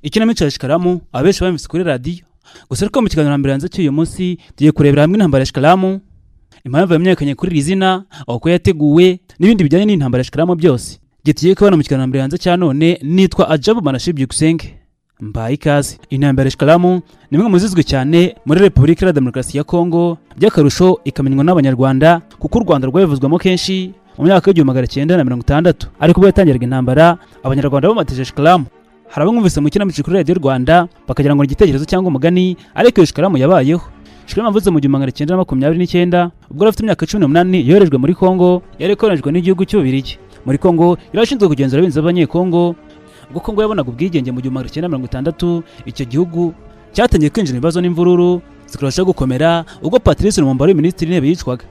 Ikinamico ya Shikaramu abenshi bamvise kuri radio. Gusa ariko mu kiganiro mbere yanze cy'uyu munsi tugiye kurebera hamwe intambara ya Shikaramu, impamvu yamenyekanye kuri rizina, uko yateguwe n'ibindi bijyanye n'intambara ya Shikaramu byose. Gitiye kubana mu kiganiro mbere yanze cya none nitwa Ajabu Manashibye Kusenge. Mbaye ikaze. Intambara ya Shikaramu ni imwe mu zizwe cyane muri Repubulika ya Demokarasi ya Kongo, by'akarusho ikamenywa n'Abanyarwanda kuko u Rwanda rwavuzwamo kenshi mu myaka y'1960. Ariko ubwo yatangiraga intambara Abanyarwanda bamateje Shikaramu. Harabumvise mu kinamico kuri Radio Rwanda bakagira ngo igitekerezo cyangwa umugani, ariko Shikaramu yabayeho. Shikaramu avuze mu 1929 ubwo afite imyaka 18 yoherejwe muri Kongo, yari koronejwe n'igihugu cy'Ububirigi. Muri Kongo yarashinzwe kugenzura abinzi b'Abanyekongo. Ubwo Kongo yabonaga ubwigenge mu 1960, icyo gihugu cyatangiye kwinjira ibibazo n'imvururu zikarushaho gukomera ubwo Patrice Lumumba wari minisitiri w'intebe yicwaga.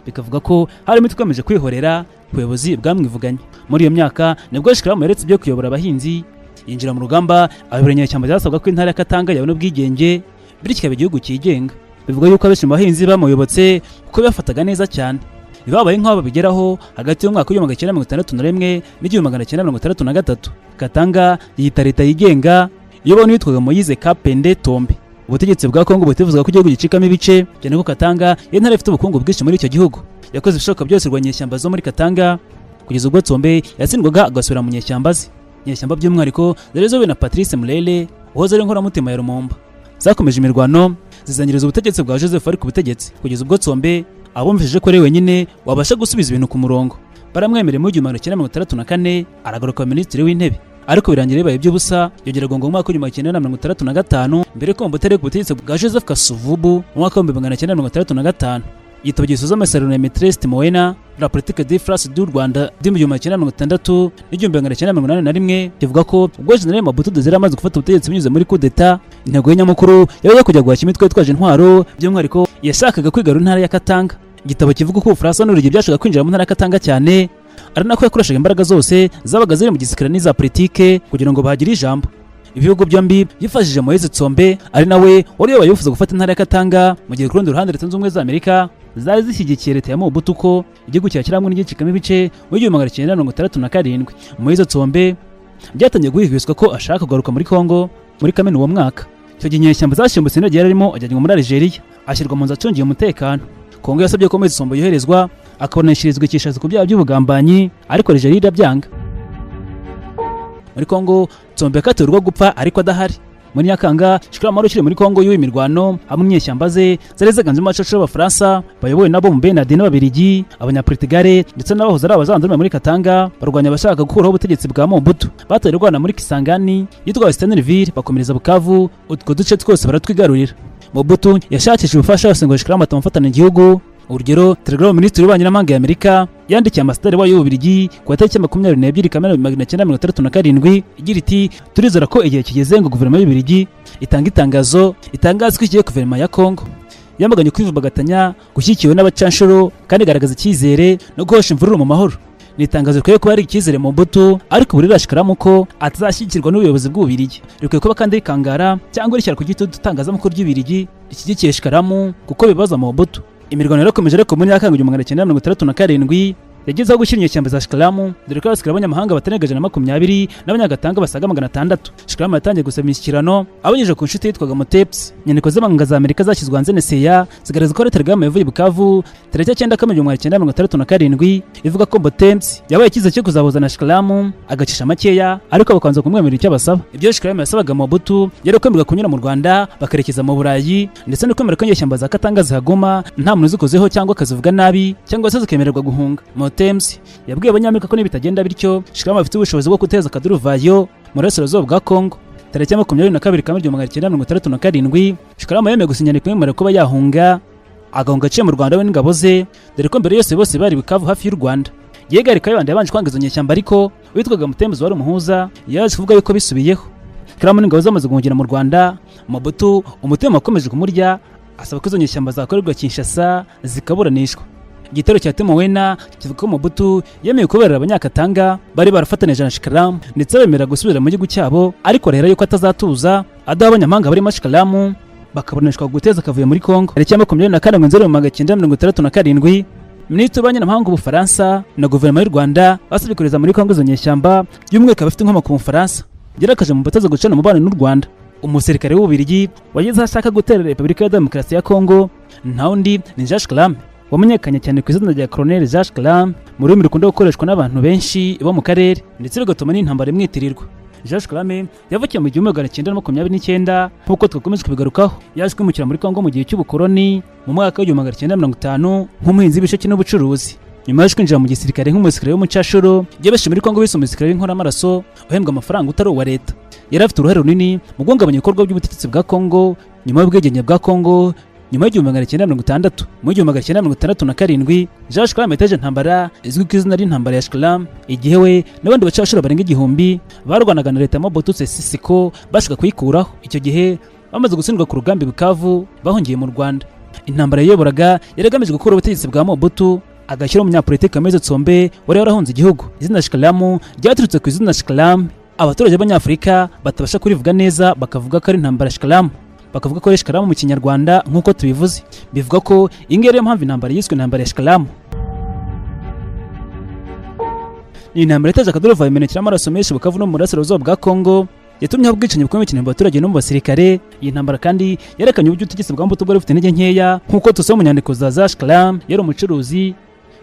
Bikavuga ko hari imitwe ikomeje kwihorera ku buyobozi bwamwivuganye. Muri iyo myaka nibwo Shikaramu yaretse ibyo kuyobora abahinzi, yinjira mu rugamba abiberanye cyamba zasabwa ko intara ya Katanga yabona ubwigenge bityo ikaba igihugu cyigenga. Bivuga yuko abenshi mu bahinzi bamuyobotse kuko bafataga neza cyane. Bibabaye nk'abo bigeraho hagati y'umwaka w'1961 n'1963. Katanga yita leta yigenga iyo yitwaga Moise Kapende Tombe. Ubutegetsi bwa Kongo butivuga ko igihugu gicikamo ibice, cyane ko Katanga yentare ifite ubukungu bwinshi muri icyo gihugu. Yakoze ibishoboka byose rwa nyeshyamba zo muri Katanga kugeza ubwo Tombe yatsindwaga agasubira mu nyeshyamba ze. Nyeshyamba by'umwihariko zarezowe na Patrice Mulele uhoze ari inkoramutima ya Lumumba. Zakomeje imirwano zizanyiriza ubutegetsi bwa Joseph ari ku butegetsi kugeza ubwo Tombe abumvishije ko ari wenyine wabasha gusubiza ibintu ku murongo. Baramwemereye mu 1964 aragaruka minisitiri w'intebe, ariko birangira bibaye by'ubusa. Yongera gongo mu mwaka wa 1965 mbere ko Mbutere ku butegetsi bwa Joseph Kasuvubu mu mwaka wa 1965. Yitaba gisoza amasezerano ya Maîtresse Timoena la politique de France du Rwanda mu 1960 n'1981 kivuga ko ubwo General Mobutu Desire amaze gufata ubutegetsi binyuze muri coup d'etat, intego y'nyamukuru yabaga kujya guhashya imitwe yitwaje intwaro, by'umwihariko yashakaga kwigarura intara ya Katanga. Igitabo kivuga ko Ubufaransa n'Urugi byashaka kwinjira mu ntara ya Katanga cyane, ari nako yakoreshaga imbaraga zose zabaga ziri mu gisirikare n'iza politike kugira ngo bahagire ijambo. Ibihugu byombi byifashije Moise Tsombe ari nawe wari yabayifuza gufata intara ya Katanga, mu gihe ku rundi ruhande Leta Zunze Ubumwe za Amerika zari zishyigikiye leta ya Mobutu ko igihugu cyakiramwe n'igicikamo ibice mu 1967. Moise Tsombe byatangiye guhihwiswa ko ashaka kugaruka muri Kongo muri Kamena uwo mwaka. Icyo gihe inyeshyamba zashimbutse n'iryo yarimo ajyanywe muri Algeria, ashyirwa mu nzu acungiye umutekano. Kongo yasabye ko Moise Tsombe yoherezwa akabonesherezwa ikishazo ku byaha by'ubugambanyi, ariko Algeria irabyanga. Muri Kongo Tsombe yakatiwe urwo gupfa ariko adahari. Muri Nyakanga Shikaramu wari ukiri muri Kongo y'uwo imirwano hamwe n'inyeshyamba ze zari zaganze mu bacacu b'Abafaransa bayobowe nabo mu Benadi n'Ababiligi, Abanyaportugale ndetse n'abahoze ari abazandume muri Katanga barwanya abashaka gukuraho ubutegetsi bwa Mobutu. Bataye Rwanda muri Kisangani yitwa Stanleyville bakomereza Bukavu, utwo duce twose baratwigarurira. Mobutu yashakishije ubufasha yose ngo Shikaramu atamufatana igihugu. Urugero, Telegram Minisitiri w'Ububanyi n'Amahanga ya Amerika yandikiye Ambasaderi wayo w'Ububirigi ku itariki 22 Kamena 1967 igira iti turizera ko igihe kigeze ngo guverinoma y'Ububirigi itanga itangazo itangaza ko igiye guverinoma ya Kongo yamaganye kwivumbagatanya gushyikiwe n'abacanshuro kandi igaragaza icyizere no guhosha imvururu mu mahoro. Ni itangazo rikwiye kuba ari icyizere mu Mobutu, ariko burira Shikaramu ko atazashyigikirwa n'ubuyobozi bw'Ububirigi. Rikwiye kuba kandi rikangara cyangwa rishyira ku gitutu itangazamakuru ry'Ububirigi rishyigikiye Shikaramu kuko bibaza Mobutu. Imirwano yarakomeje ariko muri Nyakanga 1967 yagezeho gushyira inyeshyamba za Shikaramu, dore ko abasirikare b'abanyamahanga batenegaje na 20 n'abanyagatanga basaga 600. Shikaramu yatangiye gusaba imishyikirano abinyujije ku nshuti yitwaga Moteps. Inyandiko z'amahanga za Amerika zashyizwe hanze NSA zigaragaza ko Telegram yavuye Bukavu tariki 9 Kamena 1967 ivuga ko Moteps yabaye ikiza cyo kuzahuza na Shikaramu agacisha makeya, ariko bakanza kumwemerera icyo basaba. Ibyo Shikaramu yasabaga Mobutu yari kwemererwa kunyura mu Rwanda bakarekeza mu Burayi, ndetse no kwemerera ko inyeshyamba za Katanga zihaguma nta muntu uzikozeho cyangwa akazivuga nabi cyangwa se zikemererwa guhunga. Moteps yabwiye Abanyamerika ko nibitagenda bityo Shikaramu afite ubushobozi bwo guteza akaduruvayo mu burasirazuba bwa Kongo. Tariki 22 Kamena 1967 Shikaramu yemeye gusinya inyandiko kuba yahunga agahunga aciye mu Rwanda we n'ingabo ze, dore ko mbere yose bose bari Bukavu hafi y'u Rwanda. Yegari Kayibanda yabanje kwangiza inyeshyamba, ariko witwaga Mutembuzi wari umuhuza yaje kuvuga yuko bisubiyeho. Shikaramu n'ingabo zamaze guhungira mu Rwanda, Mobutu umutima wakomeje kumurya asaba ko izo nyeshyamba zakorerwa Kinshasa zikaburanishwa. Igitero cya Timoena kivuga ko Mobutu yemeye kuberera Abanyakatanga bari barafatanije na Shikaramu ndetse bemera gusubira mu gihugu cyabo, ariko rero yuko atazatuza adaha abanyamahanga barimo Shikaramu bakaboneshwa guteza akavuye muri Kongo. Tariki 24 1967 Minisitiri w'Ububanyi n'Amahanga w'Ubufaransa na guverinoma y'u Rwanda basabye kureza muri Kongo izo nyeshyamba y'umweka bafite inkomoko mu Faransa. yarakaje mu bataza gucana umubano n'u Rwanda. Umusirikare w'Ububiligi wageze ashaka gutera Repubulika ya Demokarasi ya Kongo nta undi ni Jacques Kalam, wamenyekanye cyane ku izina rya Colonel Jacques Kalam mu rurimi rukunda gukoreshwa n'abantu benshi bo mu karere ndetse bigatuma n'intambara imwitirirwa. Jacques Kalam yavukiye mu 1929 nk'uko twakomeje kubigarukaho. Yaje kwimukira muri Kongo mu gihe cy'ubukoloni mu mwaka wa 1950 nk'umuhinzi w'ibisheke n'ubucuruzi. Nyuma yo kwinjira mu gisirikare nk'umusirikare w'umucashuro, yabeshi muri Kongo bise umusirikare w'inkoramaraso uhembwa amafaranga utari uwa leta. Yari afite uruhare runini mu guhungabanya ibikorwa by'ubutegetsi bwa Kongo nyuma y'ubwigenge bwa Kongo nyuma y'1960. Mu 1967 Jacques Kalam yateje intambara izwi ku izina ry'intambara ya Shkalam, igihe we n'abandi bacashuro barenga igihumbi barwanaga na leta ya Mobutu Sese Seko bashaka kuyikuraho. Icyo gihe bamaze gutsindwa ku rugambi Bukavu bahungiye mu Rwanda. Intambara yayoboraga yaragamije gukura ubutegetsi bwa Mobutu agashyira umunyapolitiki Moise Tsombe wari warahunze igihugu. Izina Shkalam ryaturutse ku izina Shkalam. Abaturage b'Abanyafurika batabasha kurivuga neza bakavuga ko ari intambara Shkalam, bakavuga ko ari Shkalam mu Kinyarwanda nk'uko tubivuze. Bivuga ko iyi ariyo mpamvu intambara yiswe intambara ya Shkalam. Ni intambara itaje akaduruvayo imenekera amaraso menshi Bukavu no mu burasirazuba bwa Kongo, yatumye ubwicanyi bukomeye cyane mu baturage no mu basirikare. Iyi ntambara kandi yerekanye uburyo ubutegetsi bwa Mobutu bwari bufite intege nkeya nk'uko tusoma mu nyandiko za Jacques Kalam. Yari umucuruzi,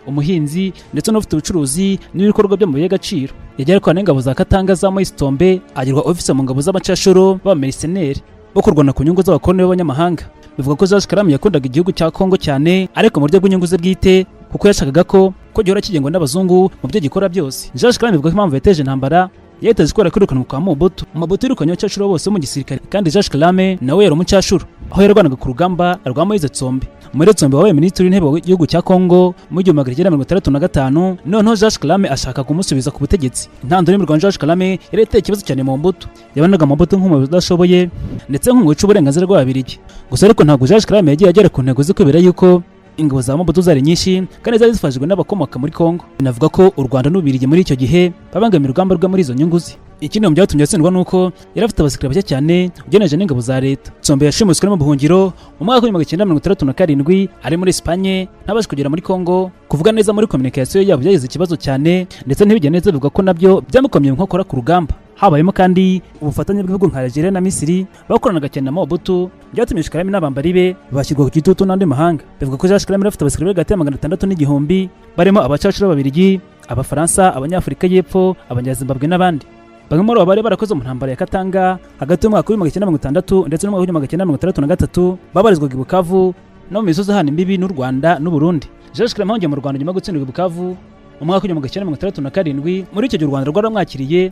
umuhinzi ndetse n'ufite ubucuruzi n'ibikorwa byo mu by'agaciro. Yajya ariko n'ingabo za Katanga za Moise Tsombe, agirwa officer mu ngabo z'abacashuro b'abamercenaires bo kurwana ku nyungu z'abakoloni b'abanyamahanga. Bivuga ko Jacques Kalam yakundaga igihugu cya Kongo cyane, ariko mu buryo bw'inyungu ze bwite, kuko yashakaga ko gihora kigengwa n'abazungu mu byo gikora byose. Jacques Kalam bivuga ko impamvu yateje intambara yahitaje kubera kwirukanwa kwa Mobutu. Mobutu yirukanye abacashuro bose mu gisirikare, kandi Jacques Kalam nawe yari umucashuro, aho yarwanaga ku rugamba rwa Moise Tsombe. Moise Tsombe wabaye minisitiri w'intebe w'igihugu cya Kongo mu 1965. Noneho Jacques Kalam ashaka kumusubiza ku butegetsi. Intandaro y'Imirwano Jacques Kalam yari iteye ikibazo cyane mu Mobutu. Yabanaga Mobutu nk'umuyobozi udashoboye ndetse nk'umwica uburenganzira bw'Ababiligi. Gusa ariko ntabwo Jacques Kalam yagiye agera ku ntego ze kubera yuko ingabo za Mobutu zari nyinshi kandi zari zifashijwe n'abakomoka muri Kongo. Binavuga ko u Rwanda n'Ububiligi muri icyo gihe babangamira urugamba rwe muri izo nyungu ze. Ikindi mu byatumye atsindwa nuko yari afite abasirikare bake cyane ugeneje n'ingabo za leta. Tsombe yashimuswe mu buhungiro mu mwaka wa 1967 ari muri Espagne, ntabashe kugera muri Kongo. Kuvuga neza muri communication yabo byagize ikibazo cyane ndetse ntibijya neza, bivuga ko nabyo byamukomye nkokora ku rugamba. Habayemo kandi ubufatanye bw'ibihugu nka Algeria na Misiri bakoranaga cyane na Mobutu, byatumye Kalam n'abambari be bashyirwa ku gitutu n'andi mahanga. Bivuga ko Jacques Kalam afite abasirikare hagati ya 600 n'igihumbi, barimo abacashuro b'Ababiligi, Abafaransa, Abanyafurika y'Epfo, Abanyazimbabwe n'abandi. Bamwe muri abo bari barakoze mu ntambara ya Katanga hagati y'umwaka wa 1960 ndetse n'umwaka wa 1963, babarizwaga i Bukavu no mu misozi hano imbibi n'u Rwanda n'u Burundi. Jacques Kalam yongeye mu Rwanda nyuma yo gutsindwa i Bukavu mu mwaka wa 1967. Muri icyo gihe u Rwanda rwaramwakiriye,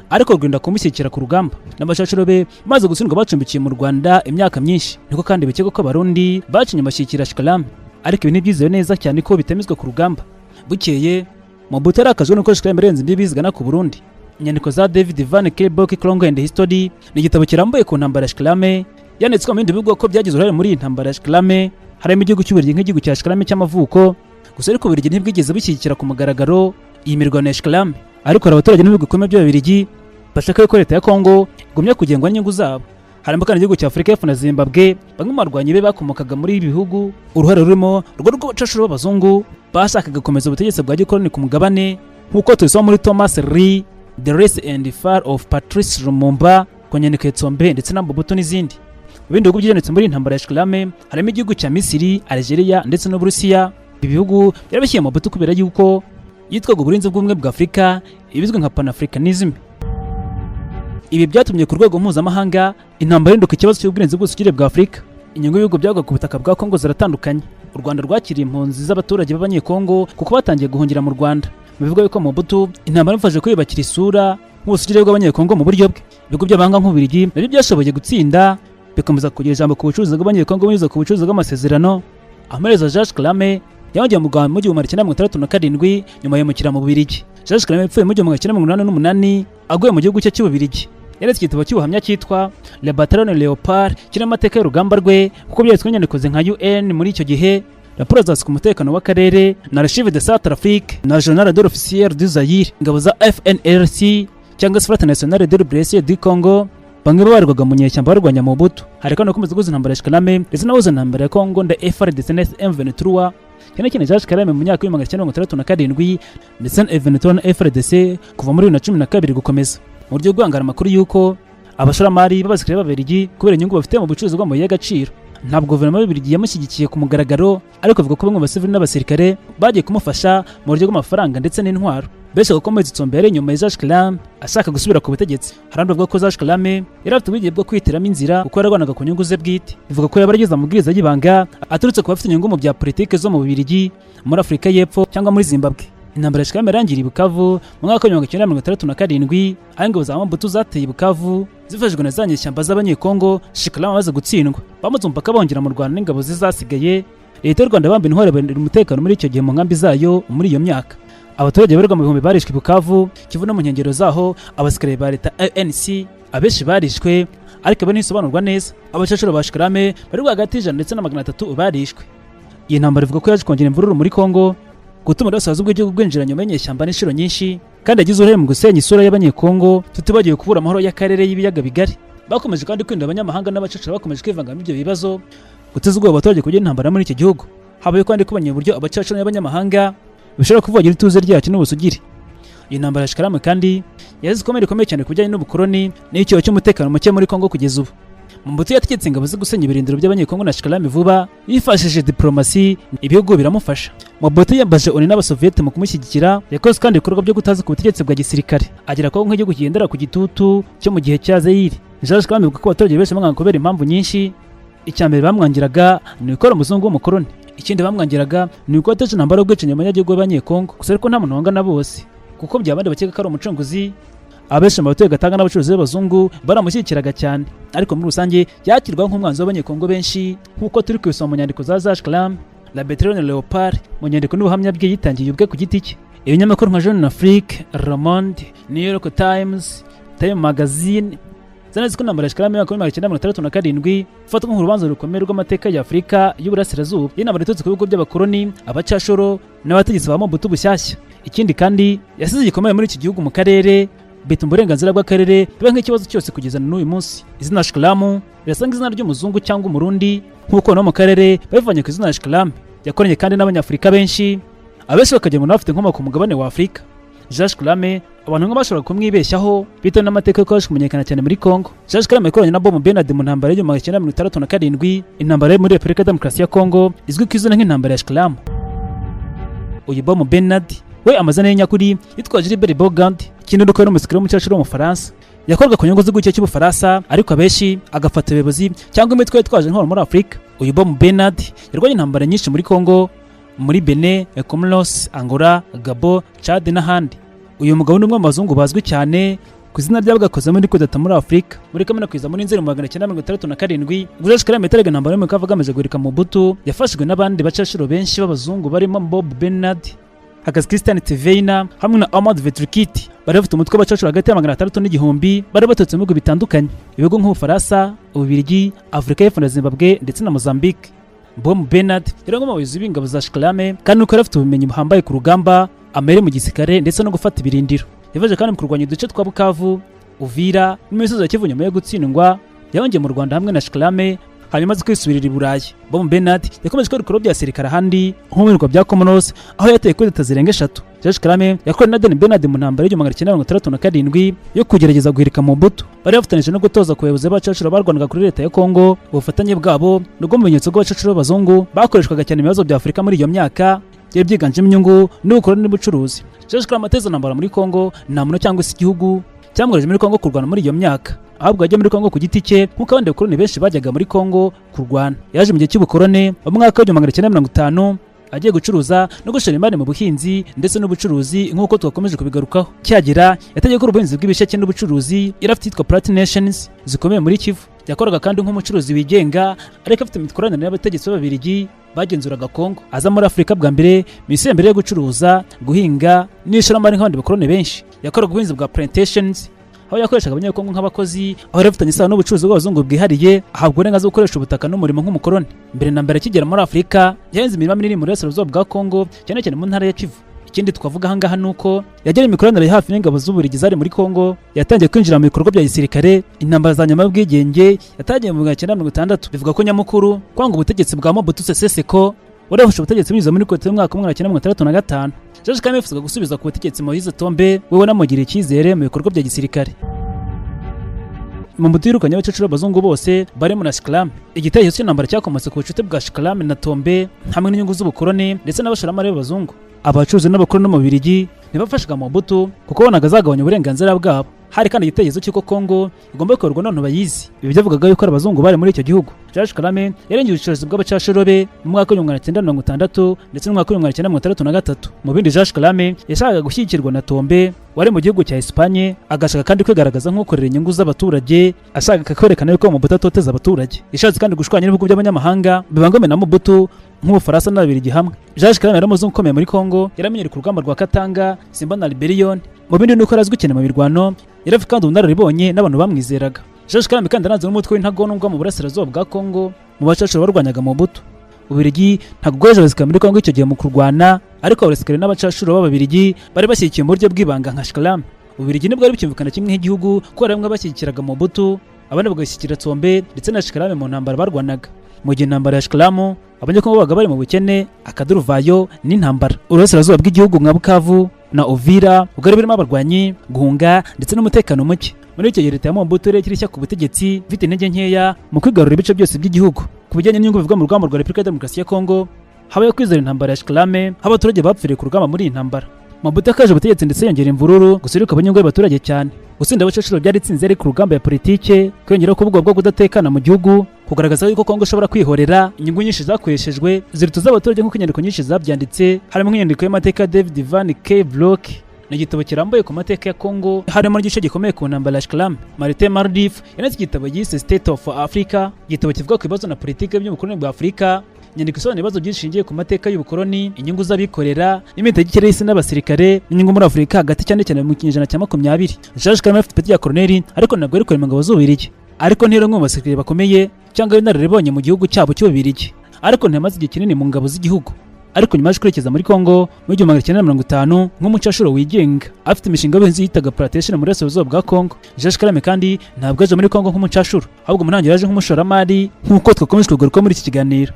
ariko rwenda kumushyikira ku rugamba. N'abashashuro be maze gutsindwa bacumbikiye mu Rwanda imyaka myinshi. Niko kandi bikekwa ko Abarundi bacinye bashyikira Kalam, ariko ibi ntibyizewe neza cyane ko bitemezwa ku rugamba. Bukeye Mobutu yarakajwe nuko Kalam yarenze imbibi zigana ku Burundi. Inyandiko za David Van Kelbok Congo and History ni igitabo kirambuye ku ntambara ya Kalam, yanditswe mu bindi bihugu ko byagize uruhare muri iyi ntambara ya Kalam, harimo igihugu cy'Ububiligi nk'igihugu cya Kalam cy'amavuko. Gusa ariko Ububiligi ntibwigeze bushyigikira ku mugaragaro iyi mirwano ya Kalam, ariko abaturage n'ibihugu bikomeye by'Ababiligi bashaka ko leta ya Kongo igumya kugengwa n'inyungu zabo. Harimo kandi igihugu cya Afurika y'Epfo na Zimbabwe. Bamwe mu barwanyi be bakomokaga muri ibi bihugu, uruhare rurimo rwo rw'abacashuro b'abazungu bashakaga gukomeza ubutegetsi bwa gikoloni ku mugabane, nk'uko tubisoma muri Thomas Lee, The Rise and Fall of Patrice Lumumba, ku nyandiko ya Tsombe ndetse na Mobutu n'izindi. Mu bindi bihugu byanditse muri intambara ya Kalam harimo igihugu cya Misiri, Algeria ndetse n'Uburusiya. Ibi bihugu byarabishyiye Mobutu kubera yuko yitwaga uburinzi bw'ubumwe bwa Afurika, ibizwi nka Pan-Africanism. Ibi byatumye ku rwego mpuzamahanga intambara ihinduka ikibazo cy'ubwirinzi bw'ubusugire bwa Afurika. Inyungu y'ibihugu byabaga ku butaka bwa Kongo ziratandukanye. U Rwanda rwakiriye impunzi z'abaturage b'Abanyekongo kuko batangiye guhungira mu Rwanda. Bivuga yuko Mobutu intambara imufashe kwiyubakira isura nk'ubusugire bw'Abanyekongo mu buryo bwe. Ibihugu by'abahanga nk'Ububiligi nabyo byashoboye gutsinda, bikomeza kugira ijambo ku bucuruzi bw'Abanyekongo binyuze ku bucuruzi bw'amasezerano. Amaherezo Jacques Kalam yongeye mu Rwanda mu 1967 nyuma yimukira mu Bubiligi. Jacques Kalam yapfuye mu 1988 aguye mu gihugu cye cy'Ububiligi. Yaretse igitabo cy'ubuhamya cyitwa Le Bataillon Léopard, kirimo amateka y'urugamba rwe kuko byanditswe n'inyandiko nka UN muri icyo gihe, raporo zaswe ku mutekano w'akarere na Archive de Centrafrique na Journal de l'Officier du Zaïre, ingabo za FNLC cyangwa se Front National de Liberation du Congo. Bamwe babarwaga mu nyeshyamba barwanya Mobutu. Hari kandi ukomeza guza intambara ya Kalam ndetse nabuze intambara ya Congo nda FARDC na M23. Cyane Jacques Kalam mu myaka ya 1967 ndetse na M23 na FARDC kuva muri 2012 gukomeza. mu buryo bwo guhangara amakuru y'uko abashoramari b'abasirikare b'Ababiligi kubera inyungu bafite mu bucuruzi bw'amabuye y'agaciro. Ntabwo guverinoma y'Ababiligi yamushyigikiye ku mugaragaro, ariko avuga ko bamwe mu basivili n'abasirikare bagiye kumufasha mu buryo bw'amafaranga ndetse n'intwaro. Benshi bakomeye itsombere inyuma ya Jacques Kalam ashaka gusubira ku butegetsi. Harandi bavuga ko Jacques Kalam yari afite ubugiye bwo kwitiramo inzira kuko yarwanaga ku nyungu ze bwite. Bivuga ko yabaragize amabwiriza y'ibanga aturutse ku bafite inyungu mu bya politike zo mu Bubiligi, muri Afurika y'Epfo cyangwa muri Zimbabwe. Intambara ya Kalam yarangiriye i Bukavu mu mwaka wa 1967, aho ingabo za Mobutu zateye i Bukavu zifashijwe na za nyeshyamba z'abanyekongo. Kalam amaze gutsindwa, bamaze umupaka bongera mu Rwanda n'ingabo zizasigaye. Leta y'u Rwanda bambaye intwaro barindira umutekano muri icyo gihe mu nkambi zayo muri iyo myaka. Abaturage barirwa mu bihumbi barishwe i Bukavu, Kivu no mu nkengero zaho. Abasirikare ba leta ANC abenshi barishwe, ariko ibi ntibisobanurwa neza. Abacecuru ba Kalam bari hagati y'ijana ndetse na 300 barishwe. Iyi ntambara ivuga ko yaje kongera imvururu muri Kongo, gutuma uburasirazuba bw'igihugu bwinjira nyuma y'inyeshyamba n'inshuro nyinshi, kandi yagize uruhare mu gusenya isura y'abanyekongo, tutibagiwe kubura amahoro y'akarere y'ibiyaga bigari. Bakomeje kandi kwinda abanyamahanga n'abacecuru bakomeje kwivanga mu ibyo bibazo, guteza ubwoba abaturage kugira intambara muri iki gihugu. Habaye kandi kubanya uburyo abacecuru n'abanyamahanga bishobora kuvugira ituze ryacu n'ubusugire. Iyi ntambara ya Kalam kandi yazize ikomeye cyane ku bijyanye n'ubukoloni n'icyobo cy'umutekano muke muri Kongo kugeza ubu. Mobutu yategetse ingabo zo gusenya ibirindiro by'abanyekongo na Kalam vuba, yifashishije diplomasi, ibihugu biramufasha. Mobutu yambaje ONU n'abasoviyete mu kumushyigikira, yakoze kandi ibikorwa byo gutaza ku butegetsi bwa gisirikare, agera ko nk'igihugu kigendera ku gitutu cyo mu gihe cya Zaire. Jacques Kalam avuga ko abaturage benshi bamwanga kubera impamvu nyinshi. Icyambere bamwangiraga ni ukora umuzungu w'umukoloni. Ikindi bamwangiraga ni uko ateje intambara y'ubwicanyi mu banyagihugu b'abanyekongo, gusa ariko nta muntu wangana bose, kuko byabandi bakeka ko ari umucunguzi. Abenshi mu batuye Gatanga n'abacuruzi b'abazungu baramushyigikiraga cyane, ariko muri rusange yakirwaho nk'umwanzi w'abanyekongo benshi, nk'uko turi kubisoma mu nyandiko za Jacques Kalam, La Bertrand Leopard mu nyandiko n'ubuhamya bwe yitangiye ubwe ku giti cye. Ibinyamakuru nka Jeune Afrique, Le Monde, New York Times, Time Magazine zananditse ko intambara ya Kalam y'umwaka wa 1967 ifatwa nk'urubanza rukomeye rw'amateka ya Afurika y'Uburasirazuba. Iyi ntambara iturutse ku bihugu by'abakoloni, abacashoro n'abategetsi ba Mobutu bushyashya. Ikindi kandi yasize igikomeye muri iki gihugu mu karere, bituma uburenganzira bw'akarere biba nk'ikibazo cyose kugeza n'uyu munsi. Izina Kalam rirasanga izina ry'umuzungu cyangwa umurundi, nk'uko no mu karere bavanye ku izina Kalam. Yakoranye kandi n'abanyafurika benshi, abenshi bakagira ngo bafite inkomoko ku mugabane wa Afurika. Jacques Kalam abantu ngo bashobora kumwibeshyaho bitewe n'amateka ko yaje kumenyekana cyane muri Kongo. Jacques Kalam yakoranye na Bob Benard mu ntambara yo mu 1967, intambara yo muri Repubulika ya Demokarasi ya Kongo izwi ku izina nk'intambara ya Kalam. Uyu Bob Benard we amazina ye nyakuri yitwa Gilbert Bogand, ikindi nuko ari umusirikare w'umucecuru w'Umufaransa. Yakorwaga ku nyungu z'igihugu cy'Ubufaransa, ariko abenshi agafata abayobozi cyangwa imitwe yitwaje intwaro muri Afurika. Uyu Bob Benard yarwanye intambara nyinshi muri Kongo, muri Benin, Comoros, Angola, Gabon, Chad n'ahandi. Uyu mugabo ni umwe mu bazungu bazwi cyane ku izina ry'abagakoze muri kudeta muri Afurika. Muri kamena kwiza muri Nzeri mu 1967, Jacques Kalam yateraga intambara yo agamije guhirika Mobutu, yafashijwe n'abandi bacashiro benshi b'abazungu barimo Bob Benard, Hakazi Christian Tveina hamwe na Ahmad Vetrukiti. Bari bafite umutwe w'abacashiro hagati ya 600 n'igihumbi, bari baturutse mu bihugu bitandukanye, ibihugu nk'Ubufaransa, Ububiligi, Afurika y'Epfo na Zimbabwe ndetse na Mozambique. Bob Benard yari umwe mu bayobozi b'ingabo za Kalam, kandi nuko yari afite ubumenyi buhambaye ku rugamba, amere mu gisirikare ndetse no gufata ibirindiro. Yavuze kandi mu kurwanya uduce twa Bukavu, Uvira n'imisozi ya Kivu nyuma yo gutsindwa. Yahungiye mu Rwanda hamwe na Kalam, hanyuma aza kwisubirira i Burayi. Bob Benard yakomeje gukora ibikorwa bya sirikare ahandi nko mu birwa bya Comoros, aho yateye kudeta zirenga 3. Jacques Kalam yakoranye na Denis Benard mu ntambara yo mu 1967 yo kugerageza guhirika Mobutu. Bari bafatanyije no gutoza ku bayobozi b'abacacuro barwanaga kuri leta ya Kongo. Ubufatanye bwabo nubwo mu bimenyetso bw'abacacuro b'abazungu bakoreshwaga cyane mu bibazo bya Afurika muri iyo myaka, byari byiganjemo inyungu n'ubukoloni n'ubucuruzi. Jacques Kalam ateza intambara muri Kongo nta muntu cyangwa se igihugu cyamwohereje muri Kongo kurwana muri iyo myaka, ahubwo yajya muri Kongo ku giti cye nk'uko abandi bakoloni benshi bajyaga muri Kongo kurwana. Yaje mu gihe cy'ubukoloni mu mwaka wa 1950 agiye gucuruza no gushora imari mu buhinzi ndetse n'ubucuruzi nk'uko twakomeje kubigarukaho. Cyagira yategeye ko ubuhinzi bw'ibisheke n'ubucuruzi yari afite yitwa Platinum Nations zikomeye muri Kivu. Yakoraga kandi nk'umucuruzi wigenga, ariko afite imikoranire n'abategetsi b'Ababiligi bagenzuraga Kongo. Aza muri Afurika bwa mbere mise mbere yo gucuruza, guhinga n'ishoramari nk'abandi bakoloni benshi. Yakoraga ubuhinzi bwa plantations, aho yakoreshaga abanyekongo nk'abakozi, aho yari afitanye isano n'ubucuruzi bw'abazungu bwihariye, ahabwa uburenganzira bwo gukoresha ubutaka n'umurimo nk'umukoloni. Mbere na mbere akigera muri Afurika yahinze imirima minini mu burasirazuba bwa Kongo, cyane cyane mu ntara ya Kivu. Ikindi twavuga ahangaha nuko yagera imikoranire hafi n'ingabo z'Ububiligi zari muri Kongo, yatangiye kwinjira mu bikorwa bya gisirikare. Intambara za nyuma y'ubwigenge yatangiye mu 1960. Bivuga ko nyamukuru kwanga ubutegetsi bwa Mobutu Sese Seko warafashe ubutegetsi binyuze muri kote y'umwaka wa 1965. Jacques Kalam yifuzaga gusubiza ku butegetsi Moise Tombe, wewe namugiriye icyizere mu bikorwa bya gisirikare. Mobutu yirukanye abacecuru b'abazungu bose barimo na Shikalame. Igitekerezo cy'intambara cyakomotse ku bucuti bwa Shikalame na Tombe hamwe n'inyungu z'ubukoloni ndetse n'abashoramari b'abazungu. Abacuruzi n'abakoloni no mu Bubiligi ntibafashaga Mobutu kuko bonaga azagabanya uburenganzira bwabo. Hari kandi igitekerezo cy'uko Kongo igomba gukorwa n'abantu bayizi. Ibi byavugaga yuko abazungu bari muri icyo gihugu. Shikalame yarengeye ubucuruzi bw'abacashorobe mu mwaka wa 1960 ndetse no mu mwaka wa 1963. Mu bindi Shikalame yashakaga gushyigikirwa na Tombe wari mu gihugu cya Espagne, agashaka kandi kwigaragaza nk'ukorera inyungu z'abaturage, ashaka kwerekana yuko Mobutu atoteza abaturage. Yashatse kandi gushwanya n'ibihugu by'abanyamahanga bibangamiye na Mobutu nk'Ubufaransa n'Ababiligi hamwe. Shikalame yari umuzungu ukomeye muri Kongo, yaramenyere ku rugamba rwa Katanga, Simba na Liberion. Mu bindi nuko arazwi cyane mu mirwano, yarafite kandi ubunararibonye n'abantu bamwizeraga. Shikalame kandi aranze n'umutwe w'intagondwa mu burasirazuba bwa Kongo mu bacashuro barwanyaga Mobutu. Ububiligi ntabwo bwaje abasirikare muri Kongo icyo gihe mu kurwana, ariko abasirikare n'abacashuro b'Ababiligi bari bashyigikiye mu buryo bw'ibanga nka Shikalame. Ububiligi nibwo bari bucyumvikana kimwe nk'igihugu ko bamwe bashyigikiraga Mobutu, abandi bagashyigikira Tombe ndetse na Shikalame mu ntambara barwanaga. Mu gihe intambara ya Shikalame abanyekongo babaga bari mu bukene, akaduruvayo n'intambara. Urasirazuba bw'igihugu nka Bukavu na Uvira bwari birimo abarwanyi, guhunga ndetse n'umutekano muke. Muri icyo gihe leta ya Mobutu yari ikiri ku butegetsi ifite intege nkeya mu kwigarurira ibice byose by'igihugu. Ku bijyanye n'inyungu bivuga mu rugamba rwa Repubulika ya Demokarasi ya Kongo, habaye kwizera intambara ya Shikalame, abaturage bapfiriye ku rugamba muri iyi ntambara. Mobutu yakaje ubutegetsi ndetse yongera imvururu, guseruka abanyungu y'abaturage cyane. Gutsinda abacecuru byari itsinze ari ku rugamba ya politike, kwiyongeraho kuvuga bwo kudatekana mu gihugu, kugaragaza yuko Kongo ishobora kwihorera. Inyungu nyinshi zakoreshejwe zirutuza abaturage nk'uko inyandiko nyinshi zabyanditse, harimo nk'inyandiko y'amateka David Van K. Block n'igitabo kirambuye ku mateka ya Kongo, harimo n'igice gikomeye ku ntambara ya Shikalame. Martin Mardif yanditse igitabo yise State of Africa, igitabo kivuga ku bibazo na politike by'ubukoloni bwa Afurika. Inyandiko isobanura ibibazo byishingiye ku mateka y'ubukoloni, inyungu z'abikorera n'imitegekere y'isi n'abasirikare n'inyungu muri Afurika hagati cyane cyane mu kinyejana cya 20. Shikalame afite ipeti ya koloneli, ariko ntabwo ari kurema ingabo z'Ububiligi, ariko ntiyari umwe mu basirikare bakomeye cyangwa inararibonye mu gihugu cyabo cy'Ububiligi, ariko ntiyamaze igihe kinini mu ngabo z'igihugu. Ariko nyuma yo kwerekeza muri Kongo mu 1950 nk'umucashuro wigenga, afite imishinga y'ubuhinzi yitaga plantation muri burasirazuba bwa Kongo. Shikalame kandi ntabwo aje muri Kongo nk'umucashuro, ahubwo mu ntangiriro yaje nk'umushoramari nk'uko twakomeje kugaruka muri iki kiganiro.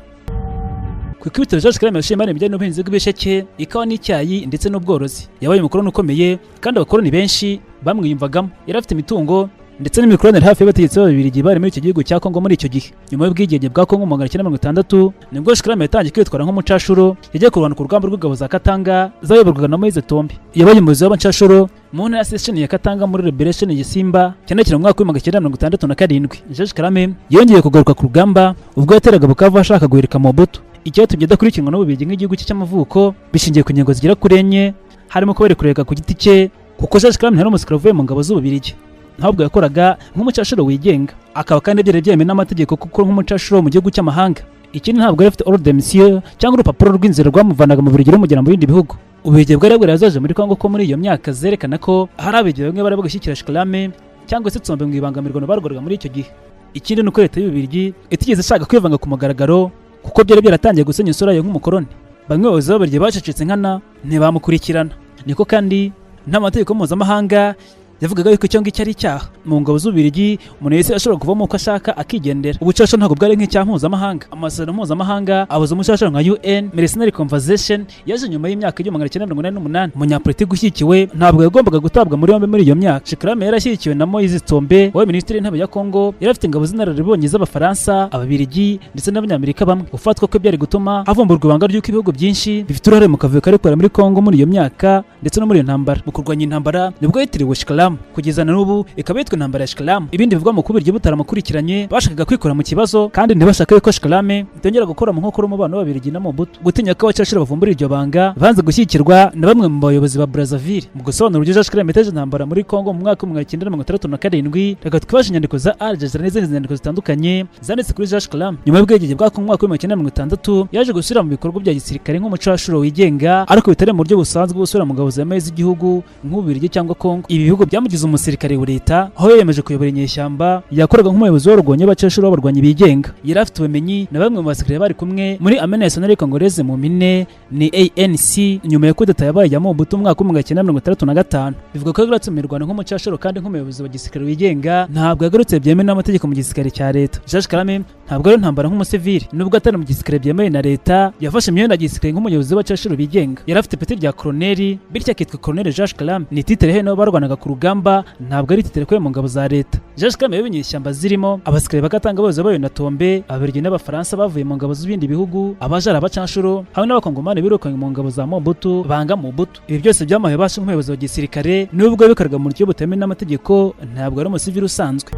Ku ikubitiro Shikalame yashimanye ibijyanye n'ubuhinzi bw'ibisheke, ikawa n'icyayi ndetse n'ubworozi. Yabaye umukoloni ukomeye kandi abakoloni benshi bamwiyumvagamo. Yari afite imitungo ndetse n'imikoranire hafi y'abategetsi b'Ababiligi bari muri icyo gihugu cya Kongo muri icyo gihe. Nyuma y'ubwigenge bwa Kongo mu 1960 nibwo Shikalame yatangiye kwitwara nk'umucashuro, yagiye kurwana ku rugamba rw'ingabo za Katanga zayoborwaga na Moise Tombe. Yabaye umuyobozi w'abacashuro mu ntara ya session ya Katanga muri Liberation y'Isimba cyane cyane mu mwaka wa 1967. Shikalame yongeye kugaruka ku rugamba ubwo yateraga Bukavu ashaka guhirika Mobutu. Icyatumye adakurikiranwa n'Ububiligi nk'igihugu cye cy'amavuko bishingiye ku ngingo zigera kuri enye, harimo ko bari kureka ku giti cye kuko Shikalame yari umusirikare uvuye mu ngabo z'Ububiligi, ntabwo yakoraga nk'umucashuro wigenga, akaba kandi byari byemewe n'amategeko kuko nk'umucashuro mu gihugu cy'amahanga. Ikindi ntabwo yari afite ordre de mission cyangwa urupapuro rw'inzira rwamuvanaga mu Bubiligi rumugera mu bindi bihugu. Ububiligi bwari bwarazaje muri Kongo ko muri iyo myaka zerekana ko hari Ababiligi bamwe bari bagashyigikira Shikalame cyangwa se Tombe mu ibangamirwano barwarwaga muri icyo gihe. Ikindi nuko leta y'Ububiligi itigeze ishaka kwivanga ku mugaragaro kuko byari byaratangiye gusenya isura ye nk'umukoloni. Bamwe bayobozi b'Ababiligi bacecetse nkana ntibamukurikirana. Niko kandi nta mategeko mpuzamahanga yavugaga yuko icyo ngicyo ari icyaha. Mu ngabo z'Ububiligi umuntu wese ashobora kuvamo uko ashaka akigendera. Ubucashuro ntabwo bwari nk'icyaha mpuzamahanga. Amasezerano mpuzamahanga abuza umucashuro nka UN Mercenary Convention yaje nyuma y'imyaka 1988. Umunyapolitiki ushyigikiwe ntabwo yagombaga gutabwa muri yombi muri iyo myaka. Shikalame yarashyigikiwe na Moise Tombe wabaye minisitiri w'intebe ya Kongo. Yari afite ingabo z'inararibonye z'Abafaransa, Ababiligi ndetse n'Abanyamerika bamwe. Ufatwa ko byari gutuma havumburwa ibanga ry'uko ibihugu byinshi bifite uruhare mu kavuyo kari kubera muri Kongo muri iyo myaka ndetse no muri iyo ntambara. Mu kurwanya intambara nibwo yitiriwe Shikalame, kugeza na n'ubu ikaba yitwa intambara ya Shikalame. Ibindi bivugwa mu kubirya butaramukurikiranye bashakaga kwikora mu kibazo kandi ntibashaka yuko Shikalame itongera gukora mu nkokora umubano w'Ababiligi na Mobutu. Gutinya ko abacashuro bavumbura iryo banga banze gushyigikirwa na bamwe mu bayobozi ba Brazzaville. Mu gusobanura uburyo Shikalame yateje intambara muri Kongo mu mwaka wa 1967, reka twibashe inyandiko za Al Jazeera n'izindi nyandiko zitandukanye zanditse kuri Shikalame. Nyuma y'ubwigenge bwa Kongo mu mwaka wa 1960 yaje gusubira mu bikorwa bya gisirikare nk'umucashuro wigenga, ariko bitari mu buryo busanzwe busubira mu ngabo zemewe z'igihugu nk'Ububiligi cyangwa Kongo. Ibi bihugu byamugize umusirikare wa leta, aho yemeje kuyobora inyeshyamba, yakoraga nk'umuyobozi w'abarwanyi b'abacashuro b'abarwanyi bigenga. Yari afite ubumenyi na bamwe mu basirikare bari kumwe muri Armée Nationale Congolaise mu mpine ni ANC nyuma ya kudeta yabaye ya Mobutu mu mwaka wa 1965. Bivuga ko yagarutse mu mirwano nk'umucashuro kandi nk'umuyobozi wa gisirikare wigenga, ntabwo yagarutse byemewe n'amategeko mu gisirikare cya leta. Shikalame ntabwo ari intambara nk'umusivili, nubwo atari mu gisirikare byemewe na leta. Yafashe imyenda ya gisirikare nk'umuyobozi w'abacashuro bigenga, yari afite ipeti rya koloneli, bityo akitwa Colonel Georges Kalam. Ni titre he nabo barwanaga ku rugamba, ntabwo ari titre ko mu ngabo za leta. Georges Kalam yayoboye ishyamba zirimo abasirikare bakatanga abayobozi bayo na Tombe, Ababiligi n'Abafaransa bavuye mu ngabo z'ibindi bihugu, abajara abacashuro hamwe n'abakongomani birukanywe mu ngabo za Mobutu banga Mobutu. Ibi byose byamaye bashe nk'umuyobozi wa gisirikare, nubwo bikorwa mu buryo butemewe n'amategeko, ntabwo ari umusivili usanzwe.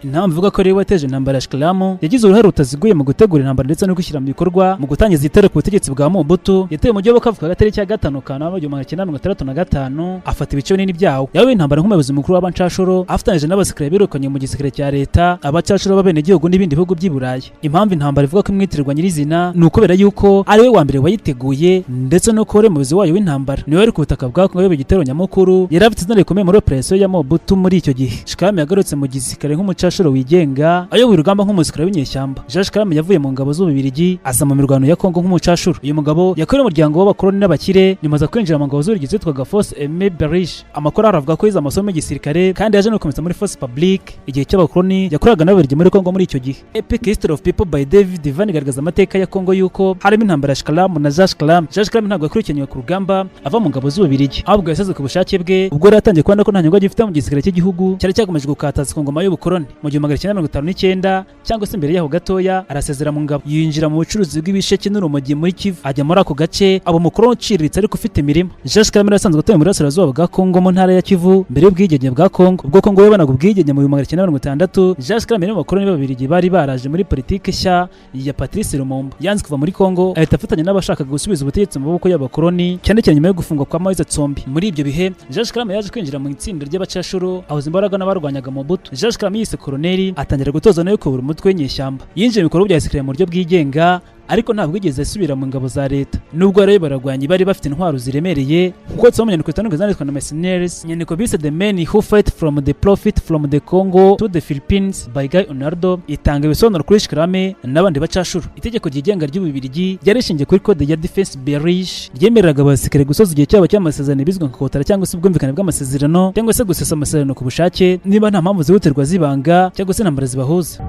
Impamvu ivuga ko ariwe wateje intambara ya Shikalamu, yagize uruhare rutaziguye mu gutegura intambara ndetse no gushyira mu bikorwa mu gutangiza igitero ku butegetsi bwa Mobutu. Yateye mu gihugu kavuga gatari cya 5 Kanama 1965, afata ibice binini byawo. Yawe intambara nk'umuyobozi mukuru w'abancashuro, afatanyije n'abasirikare birukanye mu gisirikare cya leta, abacashuro b'abene gihugu n'ibindi bihugu by'i Burayi. Impamvu intambara ivuga ko imwitirirwa nyirizina ni ukubera yuko ari we wa mbere wayiteguye ndetse no kore umuyobozi wayo w'intambara. Niwe wari ku butaka bwa Kongo yobe igitero nyamukuru, yari afite izina rikomeye muri operation ya Mobutu muri icyo gihe. Shikalamu yagarutse mu gisirikare nk'umucashuro wigenga, ayoboye urugamba nk'umusirikare w'inyeshyamba. Georges Kalam yavuye mu ngabo z'Ububirigi aza mu mirwano ya Kongo nk'umucashuro. Uyu mugabo yakoreye umuryango w'abakoloni n'abakire, nyuma za kwinjira mu ngabo z'Ububirigi zitwaga Force Aimée Belge. Amakuru aravuga ko yize amasomo y'igisirikare kandi yaje no gukomeza muri Force Publique igihe cy'abakoloni yakoraga n'Ababiligi muri Kongo muri icyo gihe. Epic History of People by David Van igaragaza amateka ya Kongo yuko harimo intambara ya Shikalamu na Georges Kalam. Georges Kalam ntabwo yakurikiranywe ku rugamba ava mu ngabo z'Ububirigi, ahubwo yasaze ku bushake bwe ubwo yari atangiye kubona ko nta nyungu agifite mu gisirikare cy'igihugu cyari cyakomeje gukataza ku ngoma y'ubukoloni. Mu 1959 cyangwa se imbere yaho gatoya, arasezera mu ngabo, yinjira mu bucuruzi bw'ibisheke n'urumogi muri Kivu, ajya muri ako gace aba umukoloni uciriritse ariko ufite imirimo. Georges Kalam yasanzwe atuye muri Burasirazuba bwa Kongo mu ntara ya Kivu mbere y'ubwigenge bwa Kongo. Ubwo Kongo yabanaga ubwigenge mu 1960, Georges Kalam n'abakoloni b'Ababiligi bari baraje muri politike nshya ya Patrice Lumumba. Yanze kuva muri Kongo, ahita afatanya n'abashaka gusubiza ubutegetsi mu maboko y'abakoloni, cyane cyane nyuma yo gufungwa kwa Moise Tsombi. Muri ibyo bihe Georges Kalam yaje kwinjira mu itsinda ry'abacashuro, ahuza imbaraga n'abarwanyaga Mobutu. Georges Kalam yise koloneli, atangira gutoza nayo kubura umutwe w'inyeshyamba. Yinjiye mu bikorwa bya gisirikare mu buryo bwigenga, ariko ntabwo yigeze asubira mu ngabo za leta. Nubwo rero baragwanyi bari bafite intwaro ziremereye, kuko tsoma nyandiko zitandukanye zanditswe na mercenaries, nyandiko bise The Men Who Fight From The Profit From The Congo to The Philippines by Guy Onardo, itanga ibisobanuro kuri Shikalamu n'abandi bacashuro. Itegeko ryigenga ry'Ububirigi ryari rishingiye kuri code ya Defense Belge, ryemereraga abasirikare gusoza igihe cyabo cy'amasezerano bizwi nka kotara cyangwa se ubwumvikane bw'amasezerano, cyangwa se gusesa amasezerano ku bushake niba nta mpamvu zihutirwa zibanga cyangwa se intambara zibahuza.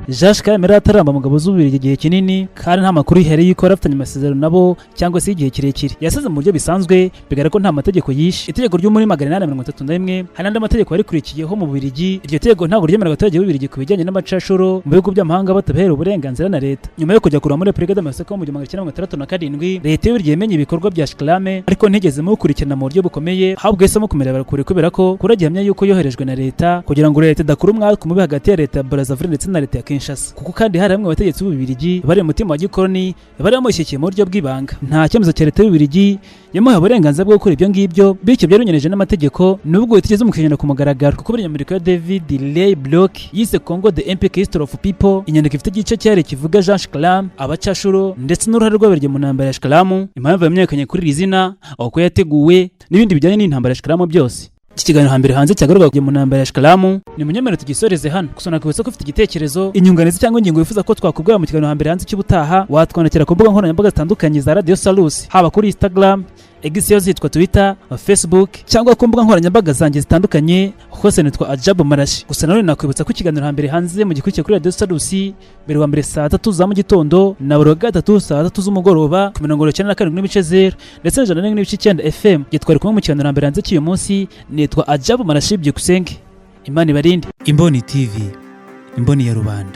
Georges Kalam yari ataramba mu ngabo z'Ububirigi igihe kinini, kandi nta makuru yihereye yuko yarafitanye amasezerano nabo cyangwa se igihe kirekire. Yasaze mu buryo bisanzwe, bigaragara ko nta mategeko yishe. Itegeko ryo muri 1831 hari n'andi mategeko yarikurikiyeho mu Bubiligi. Iryo tegeko ntabwo ryemeraga abaturage b'Ububirigi ku bijyanye n'amacashuro mu bihugu by'amahanga batabahera uburenganzira na leta. Nyuma yo kujya kurura muri Repubulika Demokarasi mu 1967, leta y'Ububirigi yamenye ibikorwa bya Shikalamu, ariko ntigeze mu gukurikirana mu buryo bukomeye, ahubwo yahisemo kumerera kure kubera ko kuragihamya yuko yoherejwe na leta kugira ngo leta idakura umwaka mubi hagati ya leta ya Brazzaville ndetse na leta ya Kinshasa. Kuko kandi hari hamwe abategetsi b'Ububirigi bari mu mutima wa gikoloni bari bamushyikiye mu buryo bw'ibanga. Nta cyemezo cya leta y'Ububirigi yamuhaye uburenganzira bwo gukora ibyo ngibyo, bityo byarunyuranyije n'amategeko, nubwo bitigeze umukenyera ku mugaragaro. Kuko Amerika ya David Ray Block yise Congo The Epic History of People, inyandiko ifite igice cyari kivuga Jean Shikalamu, abacashuro ndetse n'uruhare rw'Ababiligi mu ntambara ya Shikalamu, impamvu yamenyekanye kuri iri zina, uko yateguwe n'ibindi bijyanye n'intambara ya Shikalamu byose. Iki kiganiro hambere hanze cyagarukaga mu ntambara ya Shikalamu, ni munyemero tugisoreze hano. Gusa nakwibutsa ko ufite igitekerezo, inyunganizi cyangwa ingingo wifuza ko twakubwira mu kiganiro hambere hanze cy'ubutaha, watwandikira ku mbuga nkoranyambaga zitandukanye za Radio Salus, haba kuri Instagram, X yitwa Twitter, Facebook, cyangwa ku mbuga nkoranyambaga zanjye zitandukanye, hose nitwa Ajabu Marashi. Gusa nanone nakwibutsa ko ikiganiro hambere hanze mu gikurikiye kuri Radio Salus, mbere wa mbere saa 3 za mu gitondo na buri wa gatatu saa 3 z'umugoroba ku 97.0 ndetse na 104.9 FM. Gitwari kumwe mu kiganiro hambere hanze cy'uyu munsi, nitwa Ajabu Marashi. Byukusenge, Imana ibarinde. Imboni TV, imboni ya rubanda.